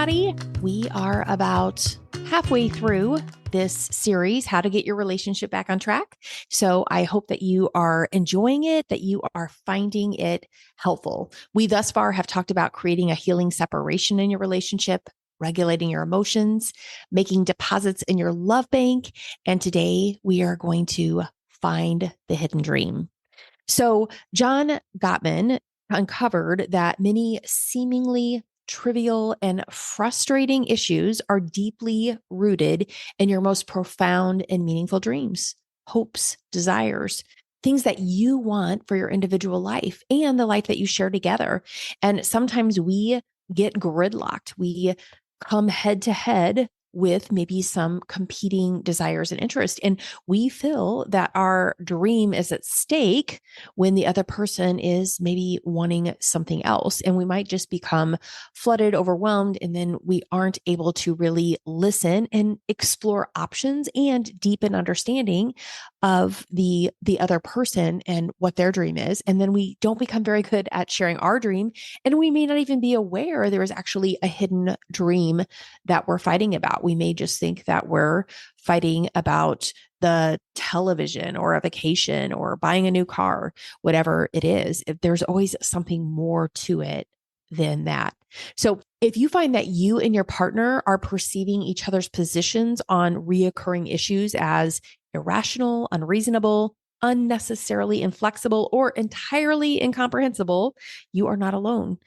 everybody. We are about halfway through this series, How to Get Your Relationship Back on Track. So I hope that you are enjoying it, that you are finding it helpful. We thus far have talked about creating a healing separation in your relationship, regulating your emotions, making deposits in your love bank. And today we are going to find the hidden dream. So John Gottman uncovered that many seemingly trivial and frustrating issues are deeply rooted in your most profound and meaningful dreams, hopes, desires, things that you want for your individual life and the life that you share together. And sometimes we get gridlocked. We come head to head with maybe some competing desires and interests. And we feel that our dream is at stake when the other person is maybe wanting something else. And we might just become flooded, overwhelmed, and then we aren't able to really listen and explore options and deepen understanding of the other person and what their dream is. And then we don't become very good at sharing our dream. And we may not even be aware there is actually a hidden dream that we're fighting about. We may just think that we're fighting about the television or a vacation or buying a new car, whatever it is. There's always something more to it than that. So if you find that you and your partner are perceiving each other's positions on reoccurring issues as irrational, unreasonable, unnecessarily inflexible, or entirely incomprehensible, you are not alone.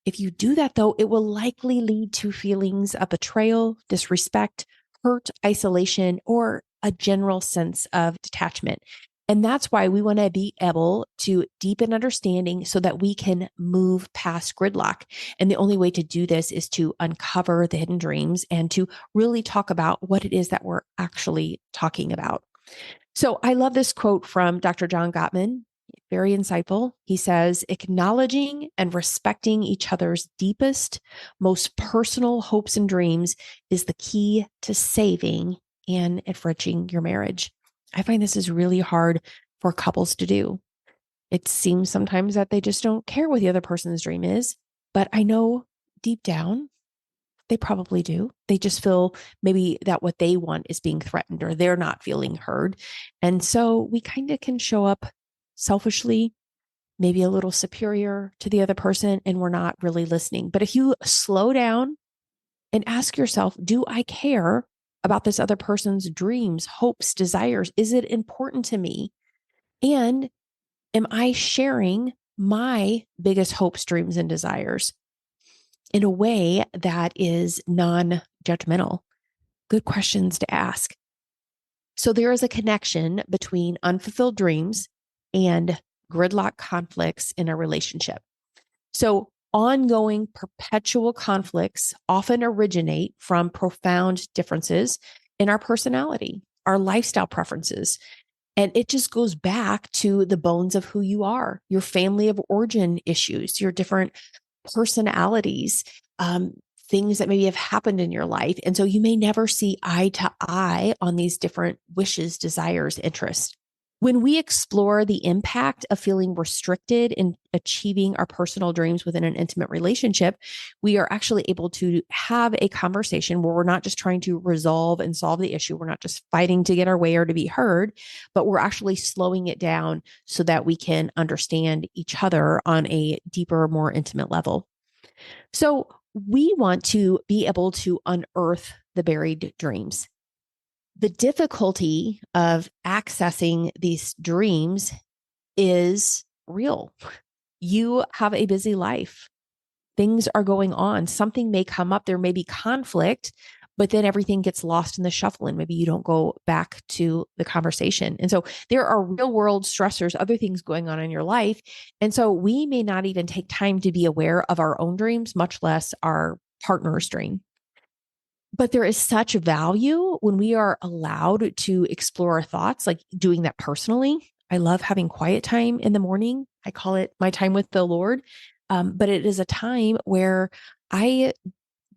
If you do that, though, it will likely lead to feelings of betrayal, disrespect, hurt, isolation, or a general sense of detachment. And that's why we want to be able to deepen understanding so that we can move past gridlock. And the only way to do this is to uncover the hidden dreams and to really talk about what it is that we're actually talking about. So I love this quote from Dr. John Gottman. Very insightful. He says, acknowledging and respecting each other's deepest, most personal hopes and dreams is the key to saving and enriching your marriage. I find this is really hard for couples to do. It seems sometimes that they just don't care what the other person's dream is, but I know deep down, they probably do. They just feel maybe that what they want is being threatened or they're not feeling heard. And so we kind of can show up selfishly, maybe a little superior to the other person, and we're not really listening. But if you slow down and ask yourself, do I care about this other person's dreams, hopes, desires? Is it important to me? And am I sharing my biggest hopes, dreams, and desires in a way that is non-judgmental? Good questions to ask. So there is a connection between unfulfilled dreams and gridlock conflicts in a relationship. So ongoing perpetual conflicts often originate from profound differences in our personality, our lifestyle preferences. And it just goes back to the bones of who you are, your family of origin issues, your different personalities, things that maybe have happened in your life. And so you may never see eye to eye on these different wishes, desires, interests. When we explore the impact of feeling restricted in achieving our personal dreams within an intimate relationship, we are actually able to have a conversation where we're not just trying to resolve and solve the issue. We're not just fighting to get our way or to be heard, but we're actually slowing it down so that we can understand each other on a deeper, more intimate level. So we want to be able to unearth the buried dreams. The difficulty of accessing these dreams is real. You have a busy life. Things are going on. Something may come up. There may be conflict, but then everything gets lost in the shuffle and maybe you don't go back to the conversation. And so there are real world stressors, other things going on in your life. And so we may not even take time to be aware of our own dreams, much less our partner's dream. But there is such value when we are allowed to explore our thoughts, like doing that personally. I love having quiet time in the morning. I call it my time with the Lord. But it is a time where I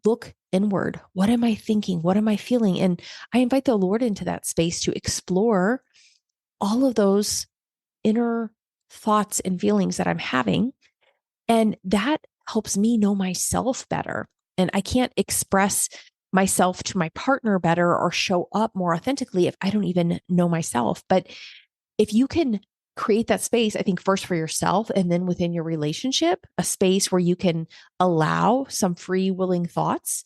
look inward. What am I thinking? What am I feeling? And I invite the Lord into that space to explore all of those inner thoughts and feelings that I'm having. And that helps me know myself better. And I can't express myself to my partner better or show up more authentically if I don't even know myself. But if you can create that space, I think first for yourself and then within your relationship, a space where you can allow some free willing thoughts,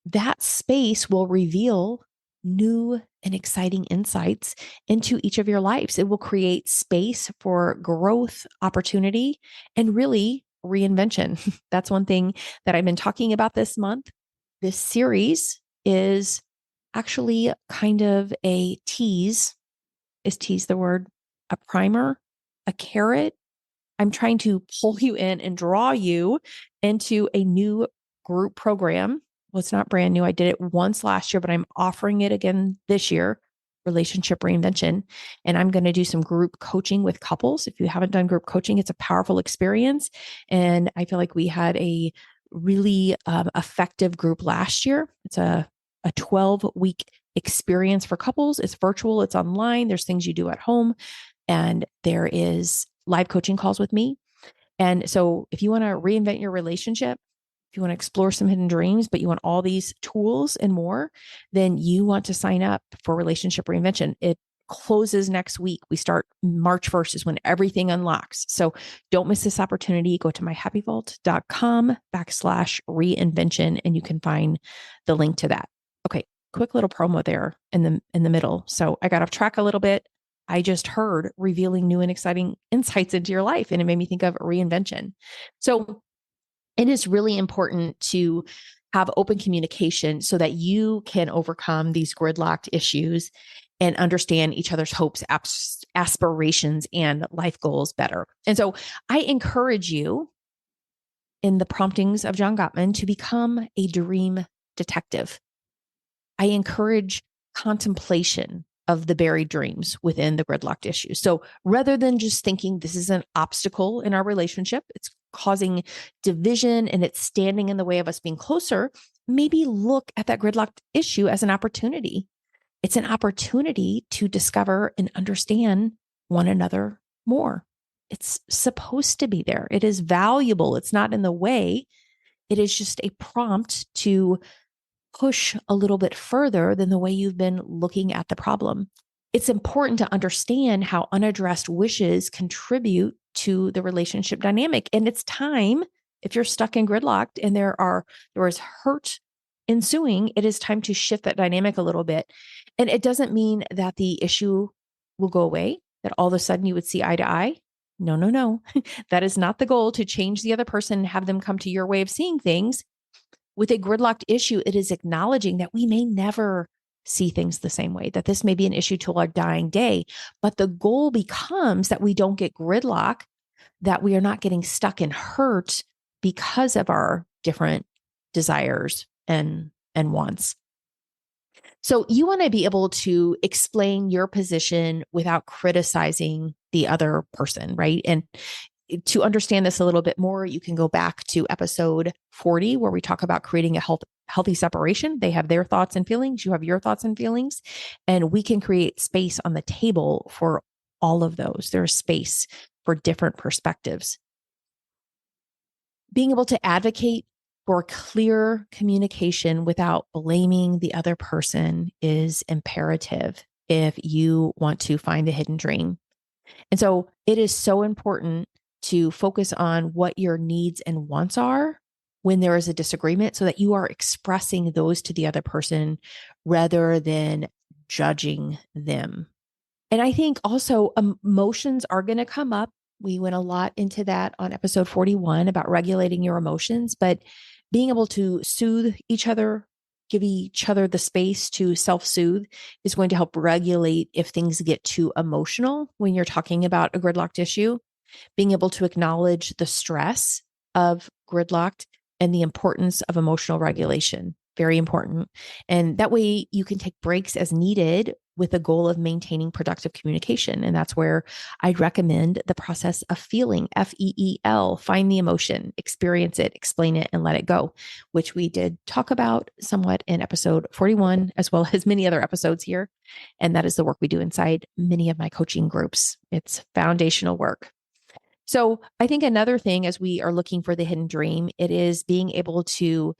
that space will reveal new and exciting insights into each of your lives. It will create space for growth, opportunity, and really reinvention. That's one thing that I've been talking about this month. This series is actually kind of a tease. Is tease the word? A primer, a carrot. I'm trying to pull you in and draw you into a new group program. Well, it's not brand new. I did it once last year, but I'm offering it again this year, relationship reinvention. And I'm going to do some group coaching with couples. If you haven't done group coaching, it's a powerful experience. And I feel like we had a really effective group last year. It's a 12-week experience for couples. It's virtual, it's online. There's things you do at home, and there is live coaching calls with me. And so if you want to reinvent your relationship, if you want to explore some hidden dreams, but you want all these tools and more, then you want to sign up for Relationship Reinvention. It closes next week. We start March 1st is when everything unlocks. So don't miss this opportunity. Go to myhappyvault.com/reinvention and you can find the link to that. Okay. Quick little promo there in the middle. So I got off track a little bit. I just heard revealing new and exciting insights into your life, and it made me think of reinvention. So it is really important to have open communication so that you can overcome these gridlocked issues and understand each other's hopes, aspirations, and life goals better. And so I encourage you in the promptings of John Gottman to become a dream detective. I encourage contemplation of the buried dreams within the gridlocked issues. So rather than just thinking this is an obstacle in our relationship, it's causing division and it's standing in the way of us being closer, maybe look at that gridlocked issue as an opportunity. It's an opportunity to discover and understand one another more. It's supposed to be there. It is valuable. It's not in the way. It is just a prompt to push a little bit further than the way you've been looking at the problem. It's important to understand how unaddressed wishes contribute to the relationship dynamic. And it's time, if you're stuck in gridlocked and there is hurt ensuing, it is time to shift that dynamic a little bit. And it doesn't mean that the issue will go away, that all of a sudden you would see eye to eye. No, no, no. That is not the goal, to change the other person and have them come to your way of seeing things. With a gridlocked issue, it is acknowledging that we may never see things the same way, that this may be an issue till our dying day. But the goal becomes that we don't get gridlock, that we are not getting stuck and hurt because of our different desires and wants. So you want to be able to explain your position without criticizing the other person, right? And to understand this a little bit more, you can go back to episode 40, where we talk about creating a healthy separation. They have their thoughts and feelings. You have your thoughts and feelings, and we can create space on the table for all of those. There's space for different perspectives. Being able to advocate for clear communication without blaming the other person is imperative if you want to find the hidden dream. And so it is so important to focus on what your needs and wants are when there is a disagreement, so that you are expressing those to the other person rather than judging them. And I think also emotions are going to come up. We went a lot into that on episode 41 about regulating your emotions, but being able to soothe each other, give each other the space to self-soothe, is going to help regulate if things get too emotional when you're talking about a gridlocked issue. Being able to acknowledge the stress of gridlocked and the importance of emotional regulation. Very important. And that way you can take breaks as needed with the goal of maintaining productive communication. And that's where I'd recommend the process of feeling, FEEL, find the emotion, experience it, explain it, and let it go, which we did talk about somewhat in episode 41, as well as many other episodes here. And that is the work we do inside many of my coaching groups. It's foundational work. So I think another thing, as we are looking for the hidden dream, it is being able to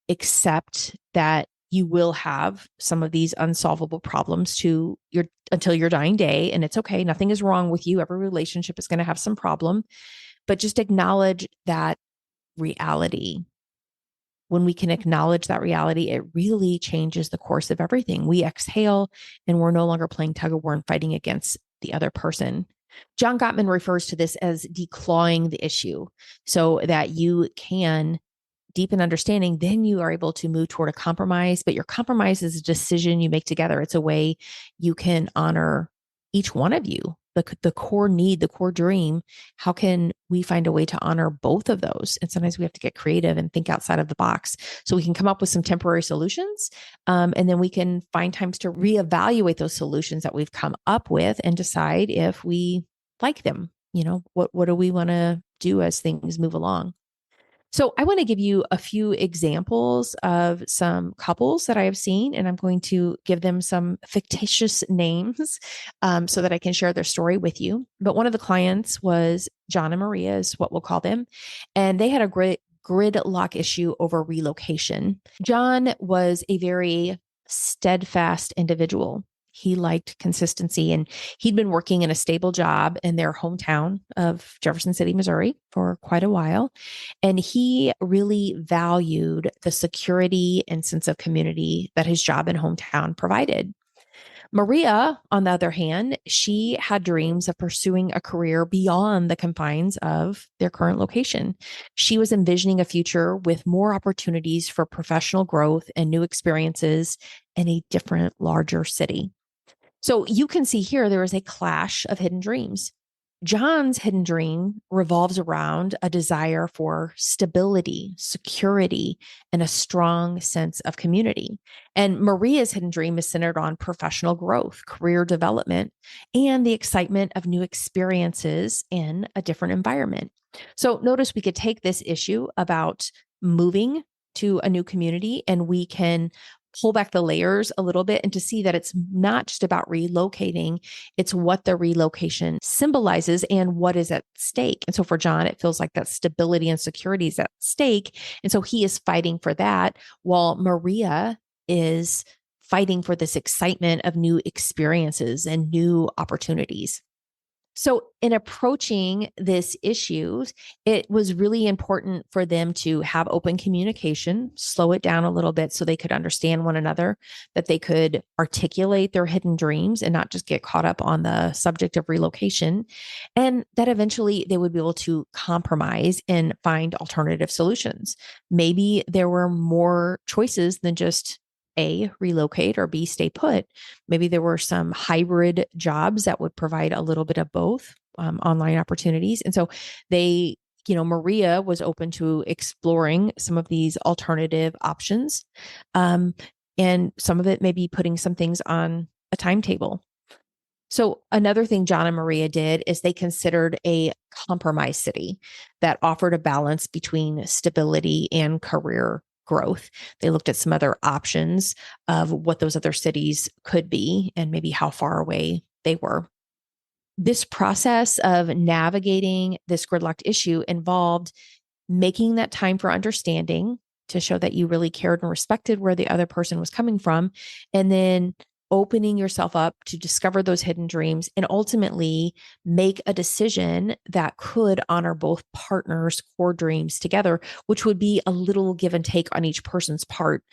accept that you will have some of these unsolvable problems to your until your dying day. And it's okay. Nothing is wrong with you. Every relationship is going to have some problem, but just acknowledge that reality. When we can acknowledge that reality, it really changes the course of everything. We exhale and we're no longer playing tug of war and fighting against the other person. John Gottman refers to this as declawing the issue so that you can deepen understanding, then you are able to move toward a compromise. But your compromise is a decision you make together. It's a way you can honor each one of you, the core need, the core dream. How can we find a way to honor both of those? And sometimes we have to get creative and think outside of the box so we can come up with some temporary solutions. And then we can find times to reevaluate those solutions that we've come up with and decide if we like them. What do we want to do as things move along? So I want to give you a few examples of some couples that I have seen, and I'm going to give them some fictitious names so that I can share their story with you. But one of the clients was John and Maria, is what we'll call them, and they had a great gridlock issue over relocation. John was a very steadfast individual. He liked consistency, and he'd been working in a stable job in their hometown of Jefferson City, Missouri for quite a while. And he really valued the security and sense of community that his job and hometown provided. Maria, on the other hand, she had dreams of pursuing a career beyond the confines of their current location. She was envisioning a future with more opportunities for professional growth and new experiences in a different, larger city. So you can see here, there is a clash of hidden dreams. John's hidden dream revolves around a desire for stability, security, and a strong sense of community. And Maria's hidden dream is centered on professional growth, career development, and the excitement of new experiences in a different environment. So notice we could take this issue about moving to a new community and we can pull back the layers a little bit and to see that it's not just about relocating, it's what the relocation symbolizes and what is at stake. And so for John, it feels like that stability and security is at stake. And so he is fighting for that, while Maria is fighting for this excitement of new experiences and new opportunities. So in approaching this issue, it was really important for them to have open communication, slow it down a little bit so they could understand one another, that they could articulate their hidden dreams and not just get caught up on the subject of relocation, and that eventually they would be able to compromise and find alternative solutions. Maybe there were more choices than just A, relocate, or B, stay put. Maybe there were some hybrid jobs that would provide a little bit of both, online opportunities. And so they, Maria was open to exploring some of these alternative options. And some of it may be putting some things on a timetable. So another thing John and Maria did is they considered a compromise city that offered a balance between stability and career growth. They looked at some other options of what those other cities could be and maybe how far away they were. This process of navigating this gridlocked issue involved making that time for understanding to show that you really cared and respected where the other person was coming from, and then opening yourself up to discover those hidden dreams and ultimately make a decision that could honor both partners' core dreams together, which would be a little give and take on each person's part.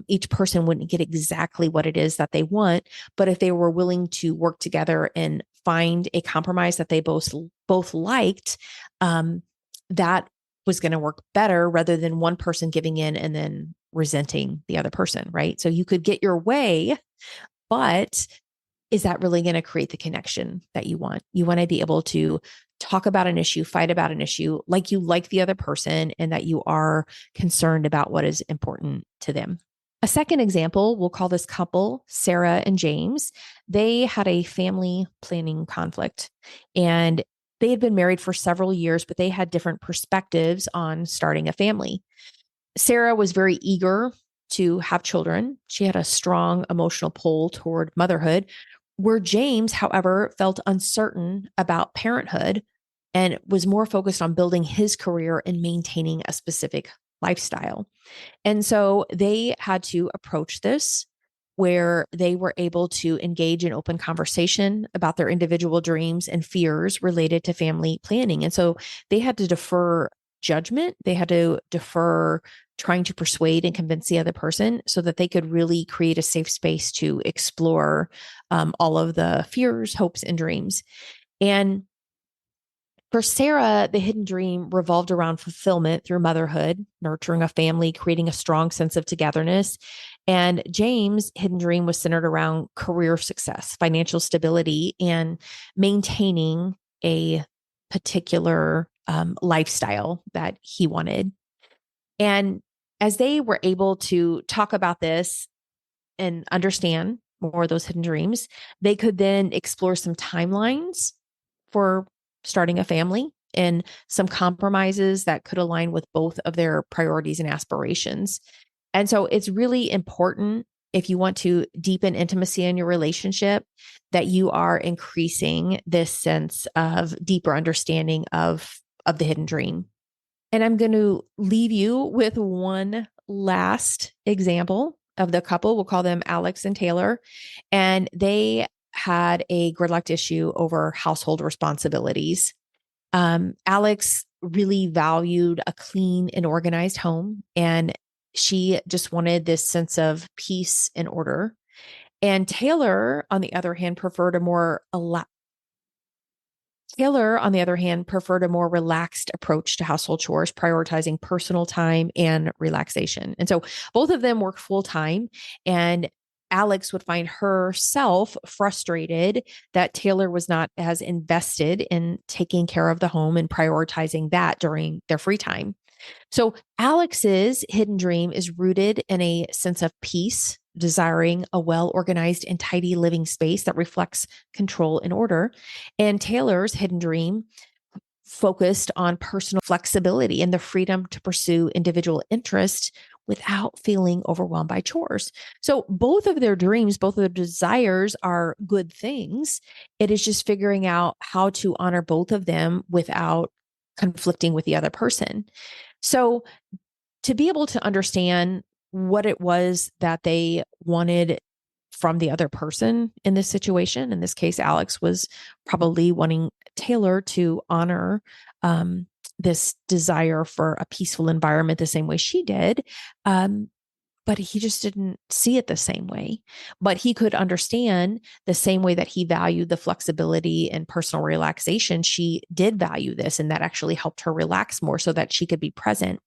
Each person wouldn't get exactly what it is that they want, but if they were willing to work together and find a compromise that they both liked, that was going to work better rather than one person giving in and then resenting the other person, right? So you could get your way, but is that really going to create the connection that you want? You want to be able to talk about an issue, fight about an issue like you like the other person and that you are concerned about what is important to them. A second example, we'll call this couple, Sarah and James. They had a family planning conflict and they had been married for several years, but they had different perspectives on starting a family. Sarah was very eager to have children. She had a strong emotional pull toward motherhood, where James, however, felt uncertain about parenthood and was more focused on building his career and maintaining a specific lifestyle. And so they had to approach this where they were able to engage in open conversation about their individual dreams and fears related to family planning. And so they had to defer judgment. They had to defer trying to persuade and convince the other person so that they could really create a safe space to explore all of the fears, hopes, and dreams. And for Sarah, the hidden dream revolved around fulfillment through motherhood, nurturing a family, creating a strong sense of togetherness. And James' hidden dream was centered around career success, financial stability, and maintaining a particular lifestyle that he wanted. And as they were able to talk about this and understand more of those hidden dreams, they could then explore some timelines for starting a family and some compromises that could align with both of their priorities and aspirations. And so it's really important if you want to deepen intimacy in your relationship that you are increasing this sense of deeper understanding of the hidden dream. And I'm going to leave you with one last example of the couple. We'll call them Alex and Taylor. And they had a gridlocked issue over household responsibilities. Alex really valued a clean and organized home, and she just wanted this sense of peace and order. And Taylor, on the other hand, preferred a more relaxed approach to household chores, prioritizing personal time and relaxation. And so both of them worked full time, and Alex would find herself frustrated that Taylor was not as invested in taking care of the home and prioritizing that during their free time. So Alex's hidden dream is rooted in a sense of peace, desiring a well-organized and tidy living space that reflects control and order. And Taylor's hidden dream focused on personal flexibility and the freedom to pursue individual interests without feeling overwhelmed by chores. So both of their dreams, both of their desires are good things. It is just figuring out how to honor both of them without conflicting with the other person. So to be able to understand what it was that they wanted from the other person in this situation, in this case, Alex was probably wanting Taylor to honor this desire for a peaceful environment the same way she did. But he just didn't see it the same way. But he could understand the same way that he valued the flexibility and personal relaxation. She did value this, and that actually helped her relax more so that she could be present.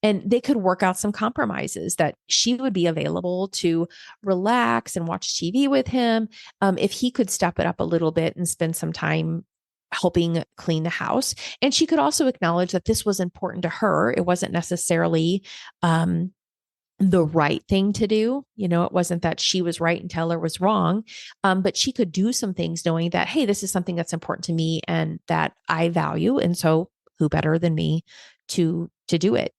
And they could work out some compromises that she would be available to relax and watch TV with him. If he could step it up a little bit and spend some time helping clean the house. And she could also acknowledge that this was important to her. It wasn't necessarily, the right thing to do. It wasn't that she was right and Taylor was wrong. But she could do some things knowing that, hey, this is something that's important to me and that I value. And so who better than me to do it?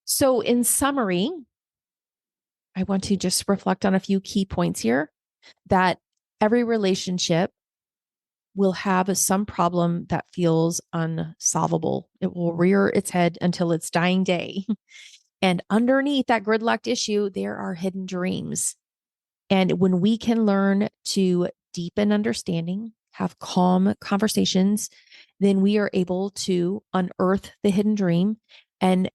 So in summary, I want to just reflect on a few key points here that every relationship will have some problem that feels unsolvable. It will rear its head until its dying day. And underneath that gridlocked issue, there are hidden dreams. And when we can learn to deepen understanding, have calm conversations, then we are able to unearth the hidden dream and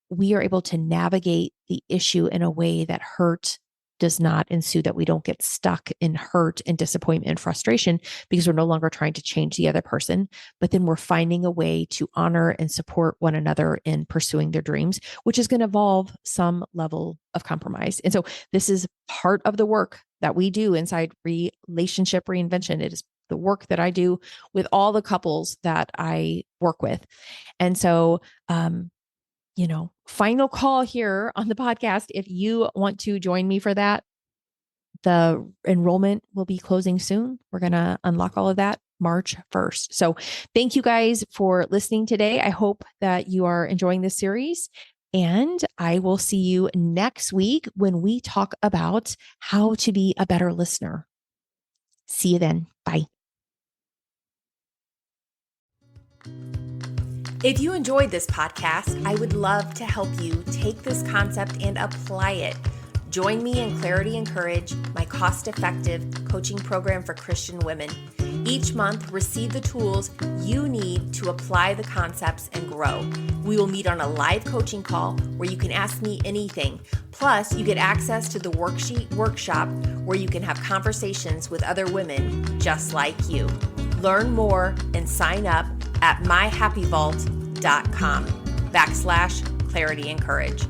we are able to navigate the issue in a way that hurt does not ensue, that we don't get stuck in hurt and disappointment and frustration because we're no longer trying to change the other person, but then we're finding a way to honor and support one another in pursuing their dreams, which is going to involve some level of compromise. And so this is part of the work that we do inside Relationship Reinvention. It is the work that I do with all the couples that I work with. And so, final call here on the podcast. If you want to join me for that, the enrollment will be closing soon. We're going to unlock all of that March 1st. So thank you guys for listening today. I hope that you are enjoying this series. And I will see you next week when we talk about how to be a better listener. See you then. Bye. If you enjoyed this podcast, I would love to help you take this concept and apply it. Join me in Clarity and Courage, my cost-effective coaching program for Christian women. Each month, receive the tools you need to apply the concepts and grow. We will meet on a live coaching call where you can ask me anything. Plus, you get access to the worksheet workshop where you can have conversations with other women just like you. Learn more and sign up at myhappyvault.com/Clarity and Courage.